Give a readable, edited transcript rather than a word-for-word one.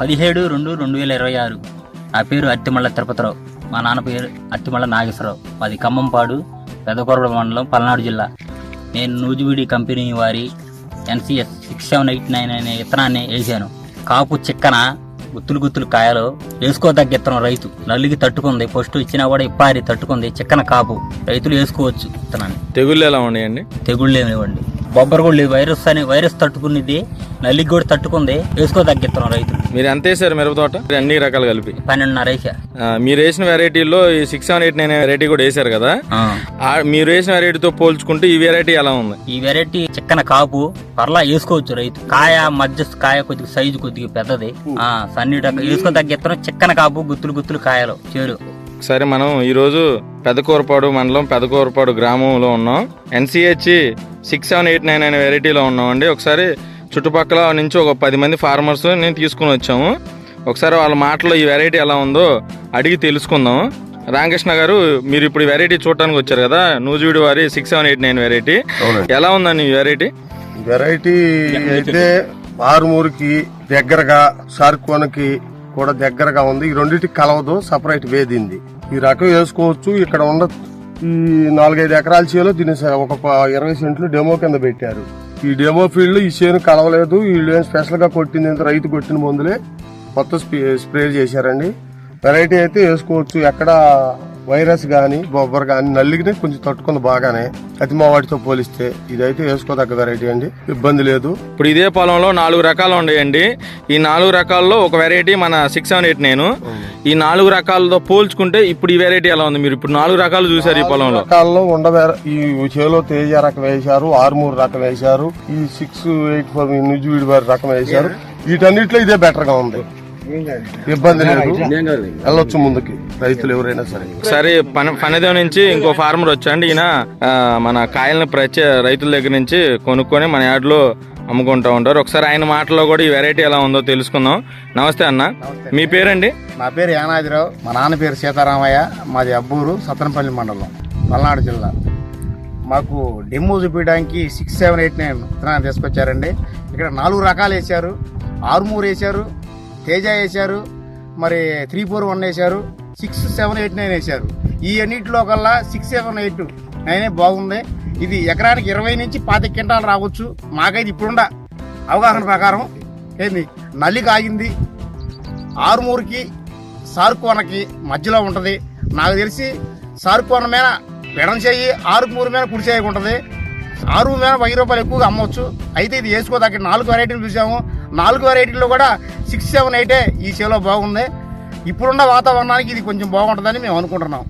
17/2/2026. నా పేరు అత్తిమళ్ళ తిరుపతిరావు. మా నాన్న పేరు అత్తిమళ్ళ నాగేశ్వరరావు. మాది ఖమ్మంపాడు, పెదకొరడ మండలం, పల్నాడు జిల్లా. నేను నూజివీడి కంపెనీ వారి NCS 6789 అనే విత్తనాన్ని వేసాను. కాపు చిక్కన గుత్తులు కాయలు వేసుకోదగ్గ విత్తనం. రైతు నల్లికి తట్టుకుంది, ఫస్ట్ ఇచ్చినా కూడా ఇప్పారి తట్టుకుంది. చిక్కన కాపు రైతులు వేసుకోవచ్చు విత్తనాన్ని. తెగుళ్ళు ఎలా ఉన్నాయండి? తెగుళ్ళు ఏమివ్వండి, బొబ్బర కూడా లేదు. వైరస్ తట్టుకునేది, నల్లికి కూడా తట్టుకుంది, వేసుకోదగ్గ విత్తనం రైతులు. మీరు ఎంత వేసారు మిరప తోట అన్ని రకాలు కలిపి? 12.5 వేసా. మీరు వేసిన వెరైటీలో ఈ 6789 వెరైటీ కూడా వేసారు కదా, మీరు వేసిన వెరైటీతో పోల్చుకుంటే ఈ వెరైటీ ఎలా ఉంది? ఈ వెరైటీ చిక్కన కాపు పర్లా వేసుకోవచ్చు రైతు. కాయ మధ్య కాయ కొద్దిగా సైజు కొద్దిగా పెద్దది, సన్ని వేసుకోదగ్గ విత్తనం. చిక్కన కాపు గుత్తులు కాయలు చేరు. సరే, మనం ఈరోజు పెదకూరపాడు మండలం, పెదకూరపాడు గ్రామంలో ఉన్నాం. NCH 6789 అనే వెరైటీలో ఉన్నాం అండి. ఒకసారి చుట్టుపక్కల నుంచి ఒక 10 మంది ఫార్మర్స్ నేను తీసుకుని వచ్చాము. ఒకసారి వాళ్ళ మాటలో ఈ వెరైటీ ఎలా ఉందో అడిగి తెలుసుకుందాం. రామకృష్ణ గారు, మీరు ఇప్పుడు ఈ వెరైటీ చూడటానికి వచ్చారు కదా, నూజివీడి వారి 6789 వెరైటీ ఎలా ఉందండి? ఈ వెరైటీ అయితే ఆరుమూరికి దగ్గరగా, సార్కోనకి కూడా దగ్గరగా ఉంది. ఈ రెండింటికి కలవదు, సపరేట్ వేదింది. ఈ రకం వేసుకోవచ్చు. ఇక్కడ ఉన్న ఈ 4-5 ఎకరాల చేలో దీన్ని ఒక 20 సెంట్లు డెమో కింద పెట్టారు. ఈ డెమో ఫీల్డ్ ఈ చేను కలవలేదు. వీళ్ళు స్పెషల్ గా కొట్టింది రైతు కొట్టిన మందులే మొత్తం స్ప్రే చేశారండి. వెరైటీ అయితే వేసుకోవచ్చు. ఎక్కడ వైరస్ గాని బొబ్బర్ గాని నల్లికి కొంచెం తట్టుకుంది బాగానే. అతిమా వాటితో పోలిస్తే ఇదైతే వేసుకోదగ్గ వెరైటీ అండి, ఇబ్బంది లేదు. ఇప్పుడు ఇదే పొలంలో 4 రకాలు ఉన్నాయండి. ఈ 4 రకాల్లో ఒక వెరైటీ మన 6789. ఈ 4 రకాలతో పోల్చుకుంటే ఇప్పుడు ఈ వెరైటీ ఎలా ఉంది? మీరు ఇప్పుడు 4 రకాలు చూసారు ఈ పొలంలో. రకాల్లో ఈ చేలో తేజ రకం వేశారు, 63 రకం వేశారు, ఈ 684 నూజివీడి వారి రకం వేశారు. వీటన్నిటిలో ఇదే బెటర్ గా ఉంది, ఇబ్బంది లేదు, వెళ్ళొచ్చు ముందుకి రైతులు ఎవరైనా సరే. సరే, పనిదేవ నుంచి ఇంకో ఫార్మర్ వచ్చాండి. ఈయన మన కాయలను రైతుల దగ్గర నుంచి కొనుక్కొని మన యార్డ్లో అమ్ముకుంటా ఉంటారు. ఒకసారి ఆయన మాటలో కూడా ఈ వెరైటీ ఎలా ఉందో తెలుసుకుందాం. నమస్తే అన్న, మీ పేరండి? నా పేరు యానాదిరావు. మా నాన్న పేరు సీతారామయ్య. మాది అబ్బూరు, సత్తనపల్లి మండలం, పల్నాడు జిల్లా. మాకు డెమో చూపించడానికి 6789 విత్తనాన్ని తీసుకొచ్చారండి. ఇక్కడ 4 రకాలు వేశారు. 63 వేశారు, తేజ వేశారు, మరి 341 వేశారు, 6789 వేశారు. ఈ అన్నింటిలో కల్లా 6789 బాగుంది. ఇది ఎకరానికి 20 నుంచి 25 క్వింటాలు రావచ్చు. మాకైతే ఇప్పుడున్న అవగాహన ప్రకారం ఏంది, నల్లికి ఆగింది. 63కి సార్కోనకి మధ్యలో ఉంటుంది. నాకు తెలిసి సార్కోన మీద ఎడం చేయి, 63 మీద కుడి చేయి ఉంటుంది. 6 మీద 1000 రూపాయలు ఎక్కువగా అమ్మవచ్చు. అయితే ఇది వేసుకోదగ్గ 4 వెరైటీలు చూసాము. 4 వెరైటీల్లో కూడా 6789 ఈ చేలో బాగుంది. ఇప్పుడున్న వాతావరణానికి ఇది కొంచెం బాగుంటుందని మేము అనుకుంటున్నాం.